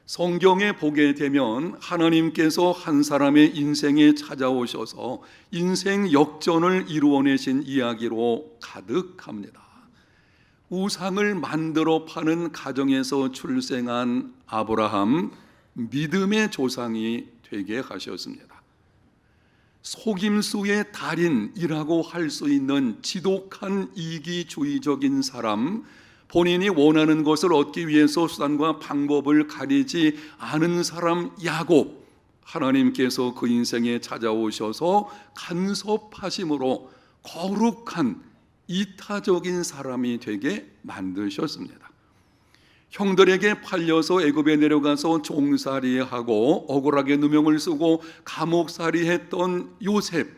성경에 보게 되면 하나님께서 한 사람의 인생에 찾아오셔서 인생 역전을 이루어내신 이야기로 가득합니다. 우상을 만들어 파는 가정에서 출생한 아브라함, 믿음의 조상이 되게 하셨습니다. 속임수의 달인이라고 할 수 있는 지독한 이기주의적인 사람, 본인이 원하는 것을 얻기 위해서 수단과 방법을 가리지 않은 사람 야곱, 하나님께서 그 인생에 찾아오셔서 간섭하심으로 거룩한 이타적인 사람이 되게 만드셨습니다. 형들에게 팔려서 애굽에 내려가서 종살이하고 억울하게 누명을 쓰고 감옥살이했던 요셉,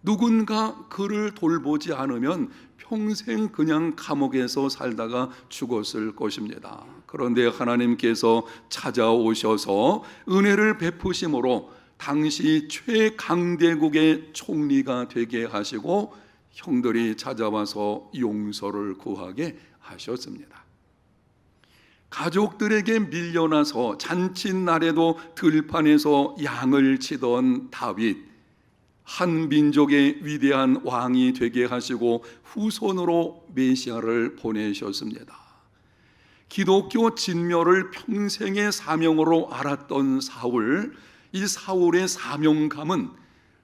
누군가 그를 돌보지 않으면 평생 그냥 감옥에서 살다가 죽었을 것입니다. 그런데 하나님께서 찾아오셔서 은혜를 베푸심으로 당시 최강대국의 총리가 되게 하시고 형들이 찾아와서 용서를 구하게 하셨습니다. 가족들에게 밀려나서 잔칫날에도 들판에서 양을 치던 다윗, 한 민족의 위대한 왕이 되게 하시고 후손으로 메시아를 보내셨습니다. 기독교 진멸을 평생의 사명으로 알았던 사울, 이 사울의 사명감은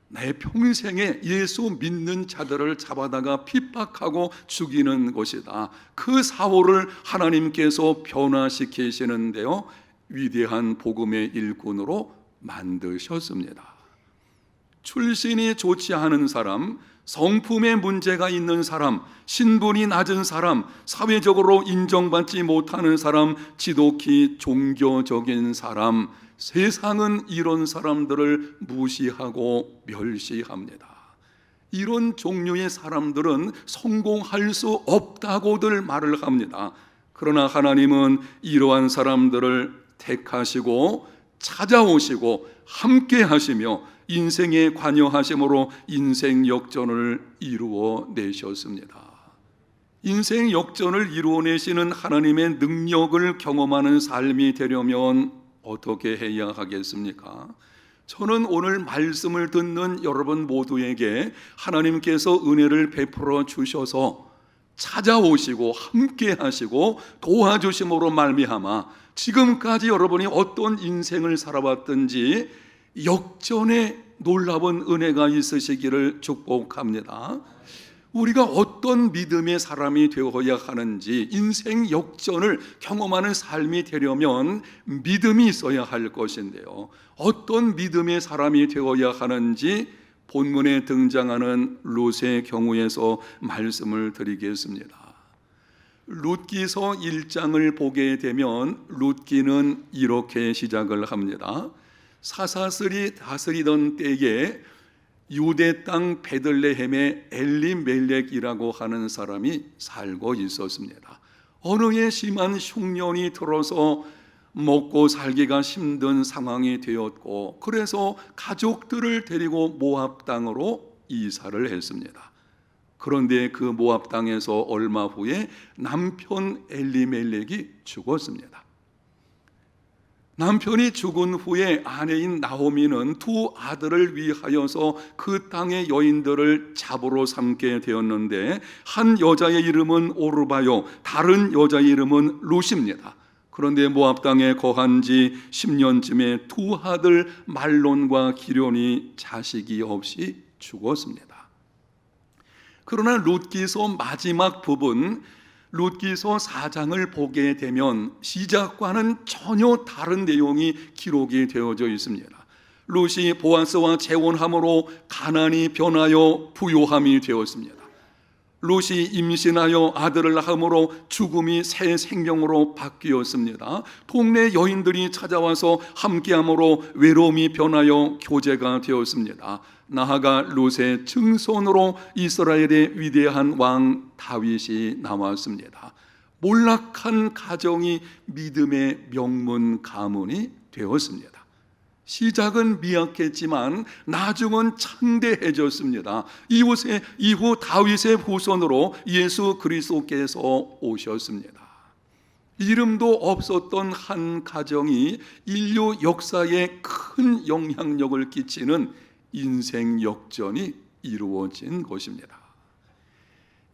내 평생에 예수 믿는 자들을 잡아다가 핍박하고 죽이는 것이다. 그 사울을 하나님께서 변화시키시는데요, 위대한 복음의 일꾼으로 만드셨습니다. 출신이 좋지 않은 사람, 성품에 문제가 있는 사람, 신분이 낮은 사람, 사회적으로 인정받지 못하는 사람, 지독히 종교적인 사람, 세상은 이런 사람들을 무시하고 멸시합니다. 이런 종류의 사람들은 성공할 수 없다고들 말을 합니다. 그러나 하나님은 이러한 사람들을 택하시고 찾아오시고 함께 하시며 인생에 관여하심으로 인생 역전을 이루어 내셨습니다. 인생 역전을 이루어내시는 하나님의 능력을 경험하는 삶이 되려면 어떻게 해야 하겠습니까? 저는 오늘 말씀을 듣는 여러분 모두에게 하나님께서 은혜를 베풀어 주셔서 찾아오시고 함께 하시고 도와주심으로 말미암아 지금까지 여러분이 어떤 인생을 살아왔든지 역전의 놀라운 은혜가 있으시기를 축복합니다. 우리가 어떤 믿음의 사람이 되어야 하는지, 인생 역전을 경험하는 삶이 되려면 믿음이 있어야 할 것인데요, 어떤 믿음의 사람이 되어야 하는지 본문에 등장하는 롯의 경우에서 말씀을 드리겠습니다. 롯기서 1장을 보게 되면 롯기는 이렇게 시작을 합니다. 사사슬이 다스리던 때에 유대 땅 베들레헴에 엘리멜렉이라고 하는 사람이 살고 있었습니다. 어느 해 심한 흉년이 들어서 먹고 살기가 힘든 상황이 되었고, 그래서 가족들을 데리고 모압 땅으로 이사를 했습니다. 그런데 그 모압 땅에서 얼마 후에 남편 엘리멜렉이 죽었습니다. 남편이 죽은 후에 아내인 나오미는 두 아들을 위하여서 그 땅의 여인들을 잡으로 삼게 되었는데, 한 여자의 이름은 오르바요, 다른 여자의 이름은 롯입니다. 그런데 모압 땅에 거한 지 10년쯤에 두 아들 말론과 기련이 자식이 없이 죽었습니다. 그러나 롯기서 마지막 부분, 롯기서 4장을 보게 되면 시작과는 전혀 다른 내용이 기록이 되어져 있습니다. 롯이 보아스와 재혼함으로 가난이 변하여 부요함이 되었습니다. 롯이 임신하여 아들을 낳음으로 죽음이 새 생명으로 바뀌었습니다. 동네 여인들이 찾아와서 함께함으로 외로움이 변하여 교제가 되었습니다. 나아가 롯의 증손으로 이스라엘의 위대한 왕 다윗이 나왔습니다. 몰락한 가정이 믿음의 명문 가문이 되었습니다. 시작은 미약했지만 나중은 창대해졌습니다. 이후 다윗의 후손으로 예수 그리스도께서 오셨습니다. 이름도 없었던 한 가정이 인류 역사에 큰 영향력을 끼치는 인생 역전이 이루어진 것입니다.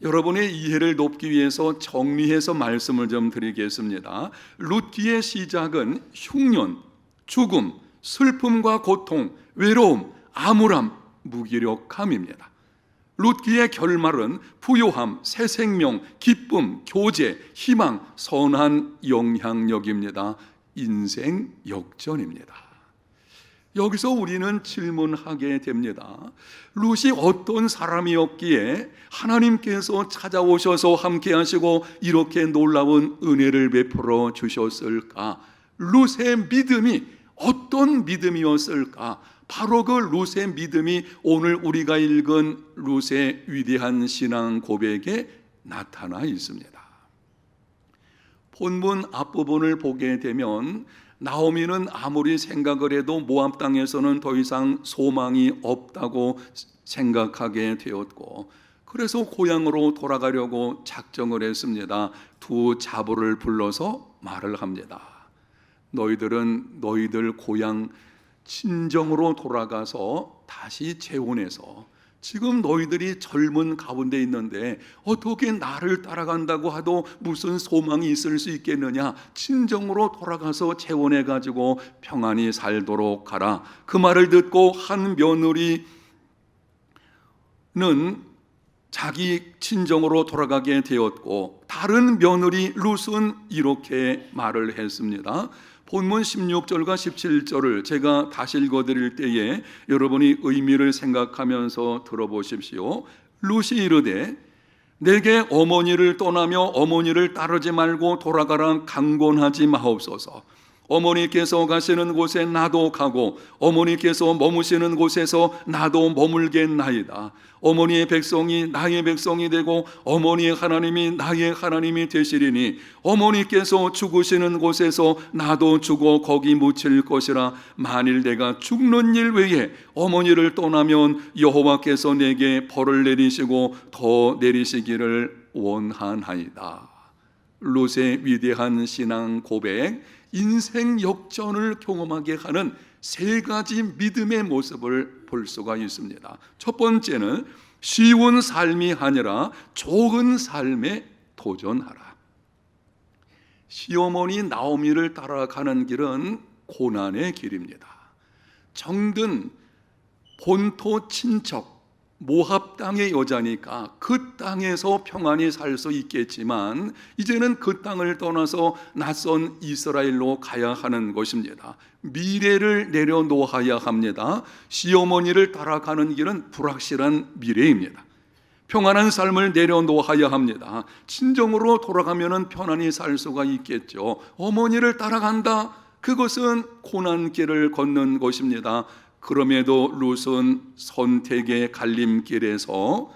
여러분의 이해를 돕기 위해서 정리해서 말씀을 좀 드리겠습니다. 룻기의 시작은 흉년, 죽음, 슬픔과 고통, 외로움, 암울함, 무기력함입니다. 룻기의 결말은 부요함, 새 생명, 기쁨, 교제, 희망, 선한 영향력입니다. 인생 역전입니다. 여기서 우리는 질문하게 됩니다. 룻이 어떤 사람이었기에 하나님께서 찾아오셔서 함께 하시고 이렇게 놀라운 은혜를 베풀어 주셨을까? 룻의 믿음이 어떤 믿음이었을까? 바로 그 룻의 믿음이 오늘 우리가 읽은 룻의 위대한 신앙 고백에 나타나 있습니다. 본문 앞부분을 보게 되면 나오미는 아무리 생각을 해도 모압 땅에서는 더 이상 소망이 없다고 생각하게 되었고, 그래서 고향으로 돌아가려고 작정을 했습니다. 두 자부를 불러서 말을 합니다. 너희들은 너희들 고향 친정으로 돌아가서 다시 재혼해서, 지금 너희들이 젊은 가운데 있는데 어떻게 나를 따라간다고 하도 무슨 소망이 있을 수 있겠느냐? 친정으로 돌아가서 재혼해 가지고 평안히 살도록 하라. 그 말을 듣고 한 며느리는 자기 친정으로 돌아가게 되었고, 다른 며느리 룻은 이렇게 말을 했습니다. 본문 16절과 17절을 제가 다시 읽어드릴 때에 여러분이 의미를 생각하면서 들어보십시오. 룻이 이르되 내게 어머니를 떠나며 어머니를 따르지 말고 돌아가라 강권하지 마옵소서. 어머니께서 가시는 곳에 나도 가고 어머니께서 머무시는 곳에서 나도 머물겠나이다. 어머니의 백성이 나의 백성이 되고 어머니의 하나님이 나의 하나님이 되시리니 어머니께서 죽으시는 곳에서 나도 죽어 거기 묻힐 것이라. 만일 내가 죽는 일 외에 어머니를 떠나면 여호와께서 내게 벌을 내리시고 더 내리시기를 원하나이다. 룻의 위대한 신앙 고백, 인생 역전을 경험하게 하는 세 가지 믿음의 모습을 볼 수가 있습니다. 첫 번째는 쉬운 삶이 아니라 좋은 삶에 도전하라. 시어머니 나오미를 따라가는 길은 고난의 길입니다. 정든 본토 친척 모압 땅의 여자니까 그 땅에서 평안히 살 수 있겠지만 이제는 그 땅을 떠나서 낯선 이스라엘로 가야 하는 것입니다. 미래를 내려놓아야 합니다. 시어머니를 따라가는 길은 불확실한 미래입니다. 평안한 삶을 내려놓아야 합니다. 친정으로 돌아가면 편안히 살 수가 있겠죠. 어머니를 따라간다, 그것은 고난길을 걷는 것입니다. 그럼에도 룻은 선택의 갈림길에서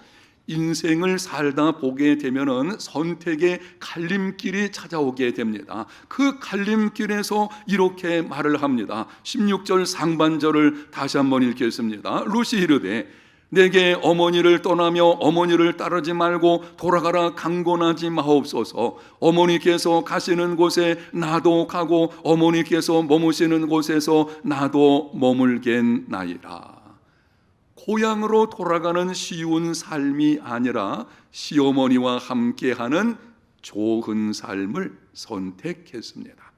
인생을 살다 보게 되면은 선택의 갈림길이 찾아오게 됩니다. 그 갈림길에서 이렇게 말을 합니다. 16절 상반절을 다시 한번 읽겠습니다. 룻이 이르되 내게 어머니를 떠나며 어머니를 따르지 말고 돌아가라 강권하지 마옵소서. 어머니께서 가시는 곳에 나도 가고 어머니께서 머무시는 곳에서 나도 머물겠나이다. 고향으로 돌아가는 쉬운 삶이 아니라 시어머니와 함께하는 좋은 삶을 선택했습니다.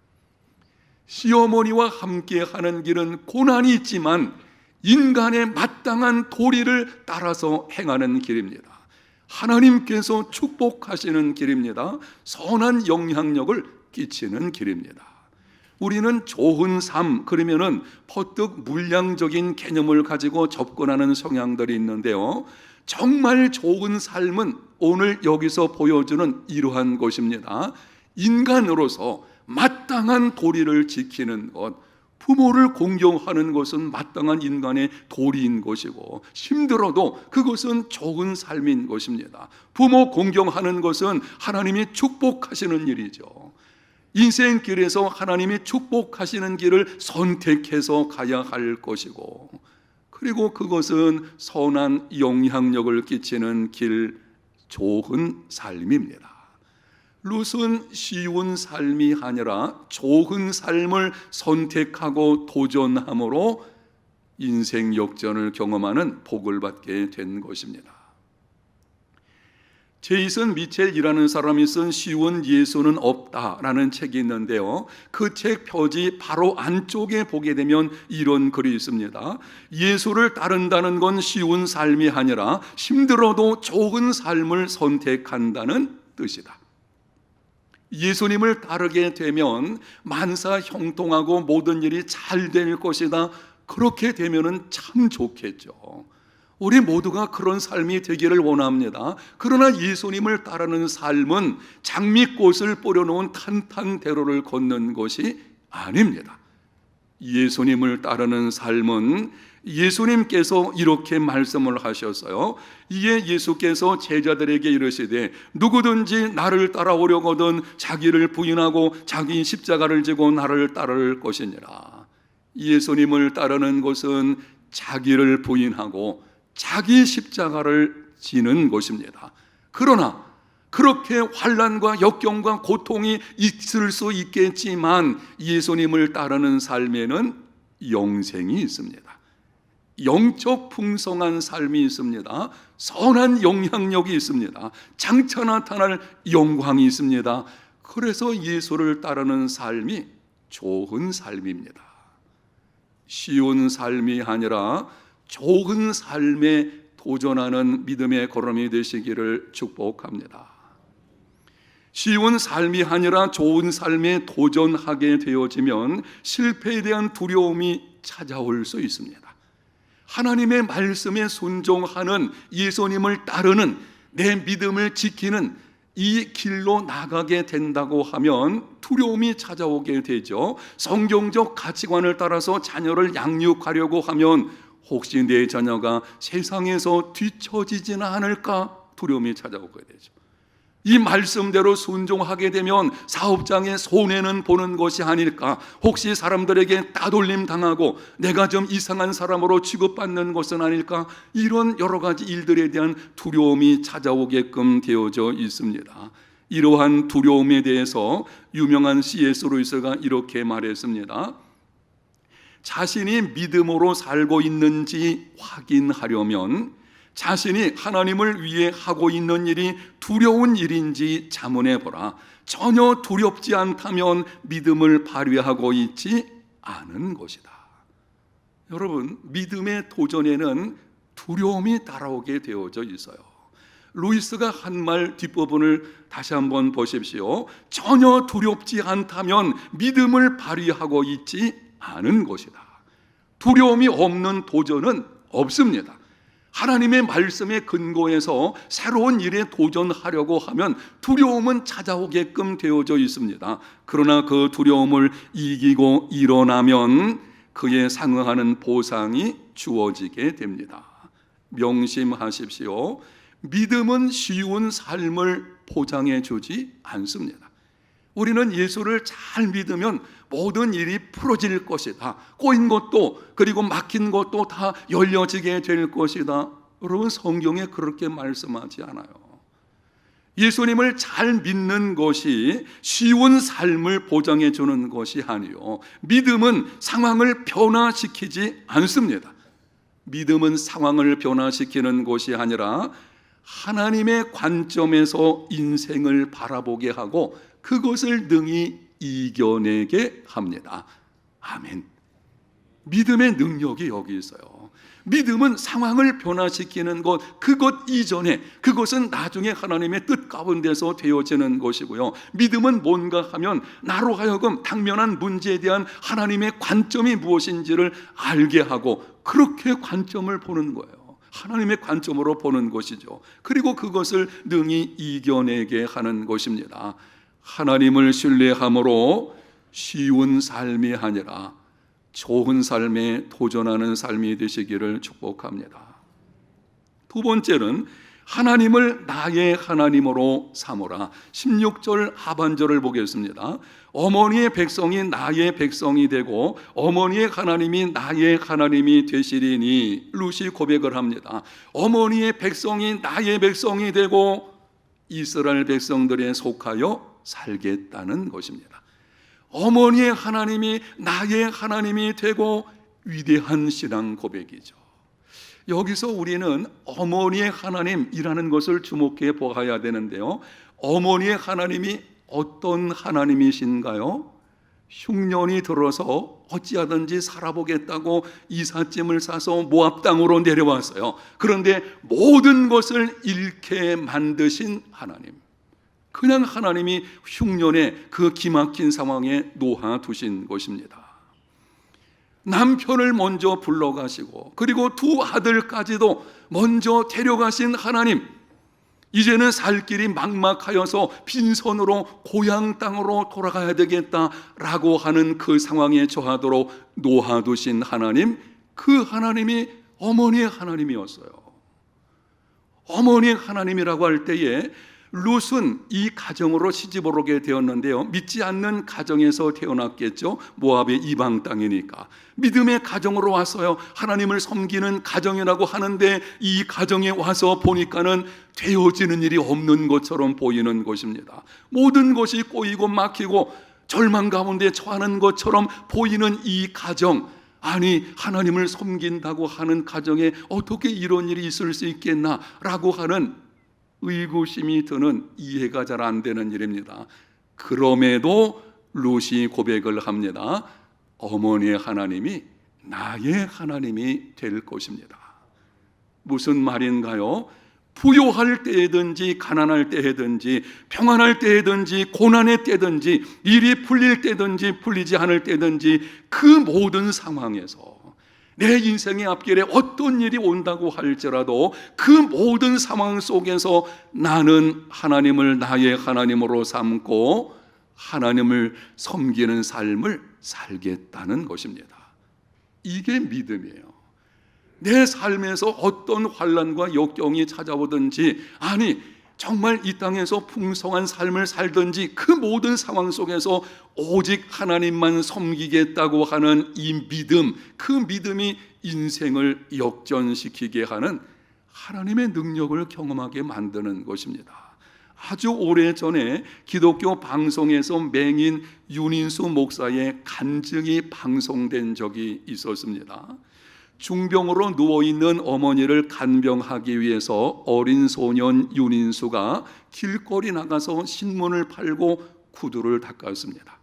시어머니와 함께하는 길은 고난이 있지만 인간의 마땅한 도리를 따라서 행하는 길입니다. 하나님께서 축복하시는 길입니다. 선한 영향력을 끼치는 길입니다. 우리는 좋은 삶 그러면은 퍼뜩 물량적인 개념을 가지고 접근하는 성향들이 있는데요, 정말 좋은 삶은 오늘 여기서 보여주는 이러한 것입니다. 인간으로서 마땅한 도리를 지키는 것, 부모를 공경하는 것은 마땅한 인간의 도리인 것이고 힘들어도 그것은 좋은 삶인 것입니다. 부모 공경하는 것은 하나님이 축복하시는 일이죠. 인생길에서 하나님이 축복하시는 길을 선택해서 가야 할 것이고, 그리고 그것은 선한 영향력을 끼치는 길, 좋은 삶입니다. 룻은 쉬운 삶이 아니라 좋은 삶을 선택하고 도전함으로 인생 역전을 경험하는 복을 받게 된 것입니다. 제이슨 미첼이라는 사람이 쓴 쉬운 예수는 없다라는 책이 있는데요, 그 책 표지 바로 안쪽에 보게 되면 이런 글이 있습니다. 예수를 따른다는 건 쉬운 삶이 아니라 힘들어도 좋은 삶을 선택한다는 뜻이다. 예수님을 따르게 되면 만사 형통하고 모든 일이 잘 될 것이다, 그렇게 되면은 참 좋겠죠. 우리 모두가 그런 삶이 되기를 원합니다. 그러나 예수님을 따르는 삶은 장미꽃을 뿌려놓은 탄탄대로를 걷는 것이 아닙니다. 예수님을 따르는 삶은 예수님께서 이렇게 말씀을 하셨어요. 이에 예수께서 제자들에게 이르시되 누구든지 나를 따라오려거든 자기를 부인하고 자기 십자가를 지고 나를 따를 것이니라. 예수님을 따르는 것은 자기를 부인하고 자기 십자가를 지는 것입니다. 그러나 그렇게 환난과 역경과 고통이 있을 수 있겠지만 예수님을 따르는 삶에는 영생이 있습니다. 영적 풍성한 삶이 있습니다. 선한 영향력이 있습니다. 장차 나타날 영광이 있습니다. 그래서 예수를 따르는 삶이 좋은 삶입니다. 쉬운 삶이 아니라 좋은 삶에 도전하는 믿음의 걸음이 되시기를 축복합니다. 쉬운 삶이 아니라 좋은 삶에 도전하게 되어지면 실패에 대한 두려움이 찾아올 수 있습니다. 하나님의 말씀에 순종하는, 예수님을 따르는, 내 믿음을 지키는 이 길로 나가게 된다고 하면 두려움이 찾아오게 되죠. 성경적 가치관을 따라서 자녀를 양육하려고 하면 혹시 내 자녀가 세상에서 뒤처지지는 않을까 두려움이 찾아오게 되죠. 이 말씀대로 순종하게 되면 사업장에 손해는 보는 것이 아닐까, 혹시 사람들에게 따돌림 당하고 내가 좀 이상한 사람으로 취급받는 것은 아닐까, 이런 여러 가지 일들에 대한 두려움이 찾아오게끔 되어져 있습니다. 이러한 두려움에 대해서 유명한 C.S. 루이스가 이렇게 말했습니다. 자신이 믿음으로 살고 있는지 확인하려면 자신이 하나님을 위해 하고 있는 일이 두려운 일인지 자문해 보라. 전혀 두렵지 않다면 믿음을 발휘하고 있지 않은 것이다. 여러분, 믿음의 도전에는 두려움이 따라오게 되어져 있어요. 루이스가 한 말 뒷부분을 다시 한번 보십시오. 전혀 두렵지 않다면 믿음을 발휘하고 있지 않은 것이다. 두려움이 없는 도전은 없습니다. 하나님의 말씀에 근거해서 새로운 일에 도전하려고 하면 두려움은 찾아오게끔 되어져 있습니다. 그러나 그 두려움을 이기고 일어나면 그에 상응하는 보상이 주어지게 됩니다. 명심하십시오. 믿음은 쉬운 삶을 보장해 주지 않습니다. 우리는 예수를 잘 믿으면 모든 일이 풀어질 것이다, 꼬인 것도 그리고 막힌 것도 다 열려지게 될 것이다. 여러분, 성경에 그렇게 말씀하지 않아요. 예수님을 잘 믿는 것이 쉬운 삶을 보장해 주는 것이 아니요, 믿음은 상황을 변화시키지 않습니다. 믿음은 상황을 변화시키는 것이 아니라 하나님의 관점에서 인생을 바라보게 하고 그것을 능히 이겨내게 합니다. 아멘. 믿음의 능력이 여기 있어요. 믿음은 상황을 변화시키는 것, 그것 이전에, 그것은 나중에 하나님의 뜻 가운데서 되어지는 것이고요. 믿음은 뭔가 하면 나로 하여금 당면한 문제에 대한 하나님의 관점이 무엇인지를 알게 하고 그렇게 관점을 보는 거예요. 하나님의 관점으로 보는 것이죠. 그리고 그것을 능히 이겨내게 하는 것입니다. 하나님을 신뢰함으로 쉬운 삶이 아니라 좋은 삶에 도전하는 삶이 되시기를 축복합니다. 두 번째는 하나님을 나의 하나님으로 삼으라. 16절 하반절을 보겠습니다. 어머니의 백성이 나의 백성이 되고 어머니의 하나님이 나의 하나님이 되시리니, 룻이 고백을 합니다. 어머니의 백성이 나의 백성이 되고 이스라엘 백성들에 속하여 살겠다는 것입니다. 어머니의 하나님이 나의 하나님이 되고 위대한 신앙 고백이죠. 여기서 우리는 어머니의 하나님이라는 것을 주목해 보아야 되는데요, 어머니의 하나님이 어떤 하나님이신가요? 흉년이 들어서 어찌하든지 살아보겠다고 이삿짐을 싸서 모압 땅으로 내려왔어요. 그런데 모든 것을 잃게 만드신 하나님, 그냥 하나님이 흉년의 그 기막힌 상황에 놓아두신 것입니다. 남편을 먼저 불러가시고 그리고 두 아들까지도 먼저 데려가신 하나님, 이제는 살 길이 막막하여서 빈손으로 고향 땅으로 돌아가야 되겠다라고 하는 그 상황에 처하도록 놓아두신 하나님, 그 하나님이 어머니의 하나님이었어요. 어머니의 하나님이라고 할 때에 룻은 이 가정으로 시집을 오게 되었는데요, 믿지 않는 가정에서 태어났겠죠. 모압의 이방 땅이니까 믿음의 가정으로 왔어요. 하나님을 섬기는 가정이라고 하는데 이 가정에 와서 보니까는 되어지는 일이 없는 것처럼 보이는 것입니다. 모든 것이 꼬이고 막히고 절망 가운데 처하는 것처럼 보이는 이 가정, 아니 하나님을 섬긴다고 하는 가정에 어떻게 이런 일이 있을 수 있겠나라고 하는 의구심이 드는, 이해가 잘 안 되는 일입니다. 그럼에도 룻이 고백을 합니다. 어머니의 하나님이 나의 하나님이 될 것입니다. 무슨 말인가요? 부요할 때든지 가난할 때든지 평안할 때든지 고난의 때든지 일이 풀릴 때든지 풀리지 않을 때든지 그 모든 상황에서 내 인생의 앞길에 어떤 일이 온다고 할지라도 그 모든 상황 속에서 나는 하나님을 나의 하나님으로 삼고 하나님을 섬기는 삶을 살겠다는 것입니다. 이게 믿음이에요. 내 삶에서 어떤 환난과 역경이 찾아오든지, 아니 정말 이 땅에서 풍성한 삶을 살든지 그 모든 상황 속에서 오직 하나님만 섬기겠다고 하는 이 믿음, 그 믿음이 인생을 역전시키게 하는 하나님의 능력을 경험하게 만드는 것입니다. 아주 오래전에 기독교 방송에서 맹인 윤인수 목사의 간증이 방송된 적이 있었습니다. 중병으로 누워있는 어머니를 간병하기 위해서 어린 소년 윤인수가 길거리 나가서 신문을 팔고 구두를 닦았습니다.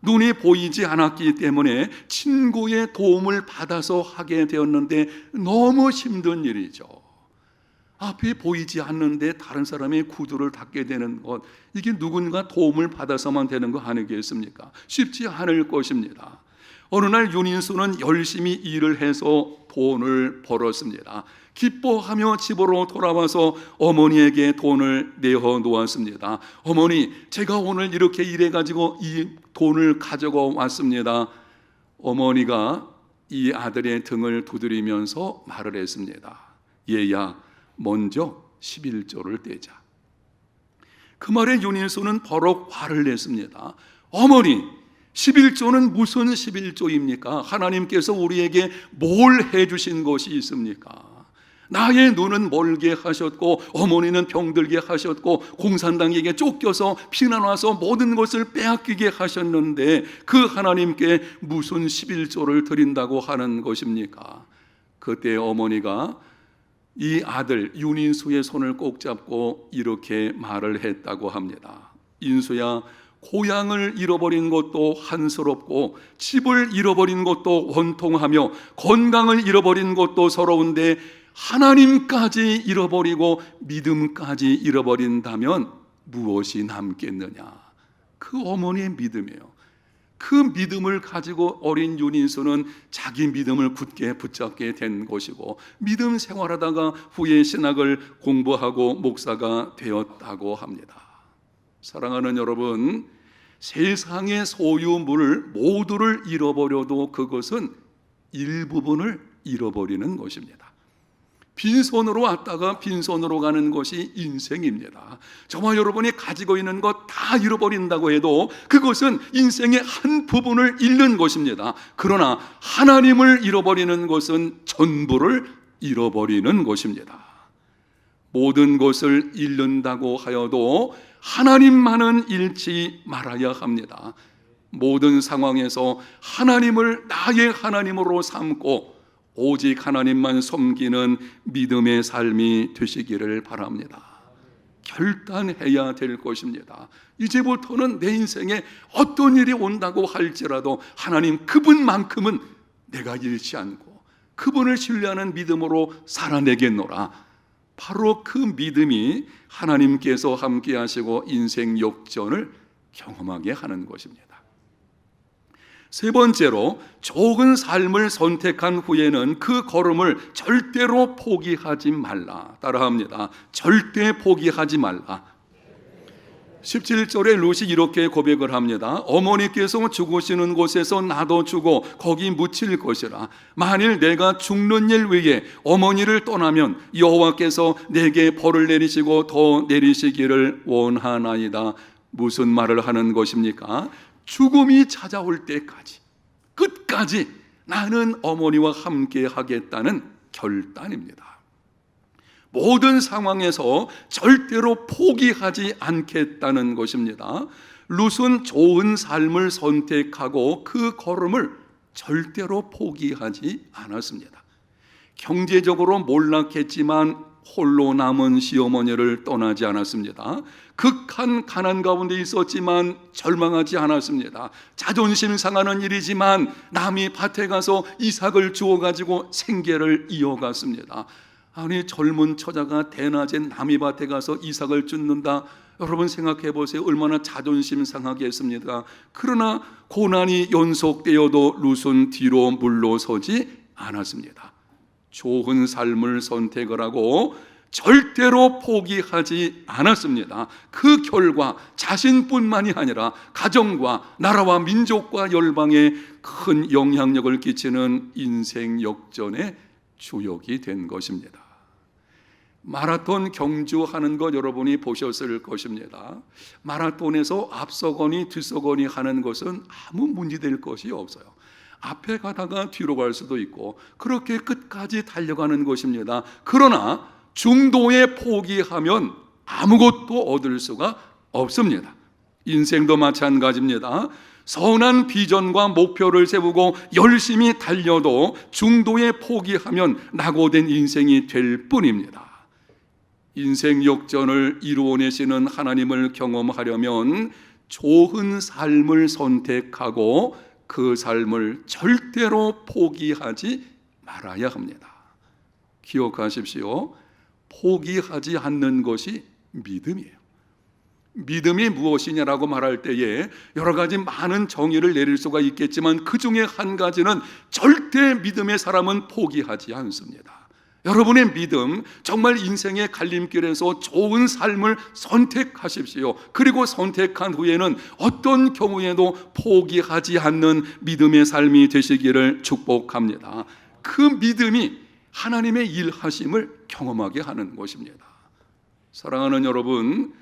눈이 보이지 않았기 때문에 친구의 도움을 받아서 하게 되었는데 너무 힘든 일이죠. 앞이 보이지 않는데 다른 사람의 구두를 닦게 되는 것, 이게 누군가 도움을 받아서만 되는 거 아니겠습니까? 쉽지 않을 것입니다. 어느 날 윤인수는 열심히 일을 해서 돈을 벌었습니다. 기뻐하며 집으로 돌아와서 어머니에게 돈을 내어 놓았습니다. 어머니, 제가 오늘 이렇게 일해가지고 이 돈을 가져가 왔습니다. 어머니가 이 아들의 등을 두드리면서 말을 했습니다. 얘야, 먼저 11조를 떼자. 그 말에 윤인수는 버럭 화를 냈습니다. 어머니, 11조는 무슨 11조입니까? 하나님께서 우리에게 뭘 해주신 것이 있습니까? 나의 눈은 멀게 하셨고 어머니는 병들게 하셨고 공산당에게 쫓겨서 피난 와서 모든 것을 빼앗기게 하셨는데 그 하나님께 무슨 11조를 드린다고 하는 것입니까? 그때 어머니가 이 아들 윤인수의 손을 꼭 잡고 이렇게 말을 했다고 합니다. 인수야, 고향을 잃어버린 것도 한스럽고 집을 잃어버린 것도 원통하며 건강을 잃어버린 것도 서러운데 하나님까지 잃어버리고 믿음까지 잃어버린다면 무엇이 남겠느냐? 그 어머니의 믿음이에요. 그 믿음을 가지고 어린 윤인수는 자기 믿음을 굳게 붙잡게 된 것이고 믿음 생활하다가 후에 신학을 공부하고 목사가 되었다고 합니다. 사랑하는 여러분, 세상의 소유물을 모두를 잃어버려도 그것은 일부분을 잃어버리는 것입니다. 빈손으로 왔다가 빈손으로 가는 것이 인생입니다. 저와 여러분이 가지고 있는 것 다 잃어버린다고 해도 그것은 인생의 한 부분을 잃는 것입니다. 그러나 하나님을 잃어버리는 것은 전부를 잃어버리는 것입니다. 모든 것을 잃는다고 하여도 하나님만은 잃지 말아야 합니다. 모든 상황에서 하나님을 나의 하나님으로 삼고 오직 하나님만 섬기는 믿음의 삶이 되시기를 바랍니다. 결단해야 될 것입니다. 이제부터는 내 인생에 어떤 일이 온다고 할지라도 하나님 그분만큼은 내가 잃지 않고 그분을 신뢰하는 믿음으로 살아내겠노라. 바로 그 믿음이 하나님께서 함께 하시고 인생 역전을 경험하게 하는 것입니다. 세 번째로, 좋은 삶을 선택한 후에는 그 걸음을 절대로 포기하지 말라. 따라합니다. 절대 포기하지 말라. 17절에 룻이 이렇게 고백을 합니다. 어머니께서 죽으시는 곳에서 나도 죽어 거기 묻힐 것이라. 만일 내가 죽는 일 위에 어머니를 떠나면 여호와께서 내게 벌을 내리시고 더 내리시기를 원하나이다. 무슨 말을 하는 것입니까? 죽음이 찾아올 때까지 끝까지 나는 어머니와 함께 하겠다는 결단입니다. 모든 상황에서 절대로 포기하지 않겠다는 것입니다. 룻은 좋은 삶을 선택하고 그 걸음을 절대로 포기하지 않았습니다. 경제적으로 몰락했지만 홀로 남은 시어머니를 떠나지 않았습니다. 극한 가난 가운데 있었지만 절망하지 않았습니다. 자존심 상하는 일이지만 남이 밭에 가서 이삭을 주워가지고 생계를 이어갔습니다. 아니, 젊은 처자가 대낮에 남이 밭에 가서 이삭을 줍는다. 여러분 생각해 보세요. 얼마나 자존심 상하겠습니까? 그러나 고난이 연속되어도 룻은 뒤로 물러서지 않았습니다. 좋은 삶을 선택을 하고 절대로 포기하지 않았습니다. 그 결과 자신뿐만이 아니라 가정과 나라와 민족과 열방에 큰 영향력을 끼치는 인생 역전의 주역이 된 것입니다. 마라톤 경주하는 것 여러분이 보셨을 것입니다. 마라톤에서 앞서거니 뒤서거니 하는 것은 아무 문제될 것이 없어요. 앞에 가다가 뒤로 갈 수도 있고 그렇게 끝까지 달려가는 것입니다. 그러나 중도에 포기하면 아무것도 얻을 수가 없습니다. 인생도 마찬가지입니다. 선한 비전과 목표를 세우고 열심히 달려도 중도에 포기하면 낙오된 인생이 될 뿐입니다. 인생 역전을 이루어내시는 하나님을 경험하려면 좋은 삶을 선택하고 그 삶을 절대로 포기하지 말아야 합니다. 기억하십시오. 포기하지 않는 것이 믿음이에요. 믿음이 무엇이냐라고 말할 때에 여러 가지 많은 정의를 내릴 수가 있겠지만 그 중에 한 가지는 절대 믿음의 사람은 포기하지 않습니다. 여러분의 믿음, 정말 인생의 갈림길에서 좋은 삶을 선택하십시오. 그리고 선택한 후에는 어떤 경우에도 포기하지 않는 믿음의 삶이 되시기를 축복합니다. 그 믿음이 하나님의 일하심을 경험하게 하는 것입니다. 사랑하는 여러분,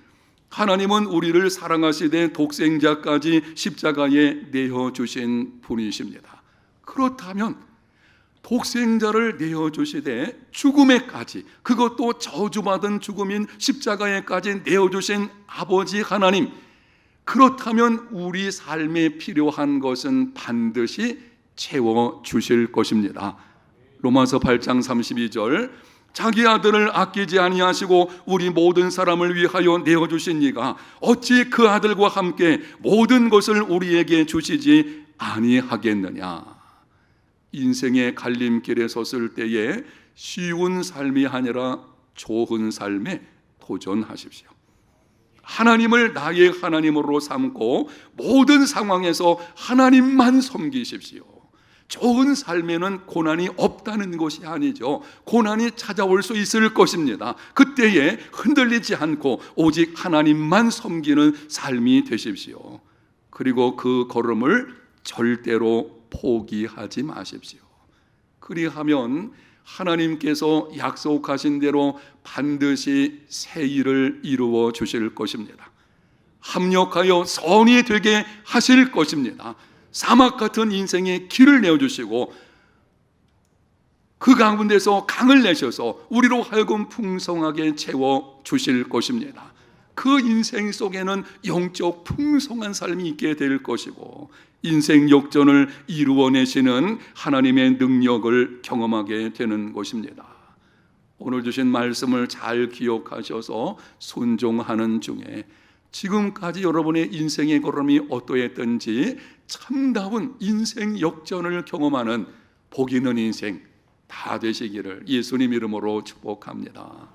하나님은 우리를 사랑하시되 독생자까지 십자가에 내어주신 분이십니다. 그렇다면 독생자를 내어주시되 죽음에까지, 그것도 저주받은 죽음인 십자가에까지 내어주신 아버지 하나님, 그렇다면 우리 삶에 필요한 것은 반드시 채워주실 것입니다. 로마서 8장 32절, 자기 아들을 아끼지 아니하시고 우리 모든 사람을 위하여 내어주신 이가 어찌 그 아들과 함께 모든 것을 우리에게 주시지 아니하겠느냐. 인생의 갈림길에 섰을 때에 쉬운 삶이 아니라 좋은 삶에 도전하십시오. 하나님을 나의 하나님으로 삼고 모든 상황에서 하나님만 섬기십시오. 좋은 삶에는 고난이 없다는 것이 아니죠. 고난이 찾아올 수 있을 것입니다. 그때에 흔들리지 않고 오직 하나님만 섬기는 삶이 되십시오. 그리고 그 걸음을 절대로 포기하지 마십시오. 그리하면 하나님께서 약속하신 대로 반드시 새 일을 이루어 주실 것입니다. 합력하여 선이 되게 하실 것입니다. 사막 같은 인생의 길을 내어주시고 그 가운데서 강을 내셔서 우리로 하여금 풍성하게 채워 주실 것입니다. 그 인생 속에는 영적 풍성한 삶이 있게 될 것이고 인생 역전을 이루어내시는 하나님의 능력을 경험하게 되는 것입니다. 오늘 주신 말씀을 잘 기억하셔서 순종하는 중에 지금까지 여러분의 인생의 걸음이 어떠했든지 참다운 인생 역전을 경험하는 복 있는 인생 다 되시기를 예수님 이름으로 축복합니다.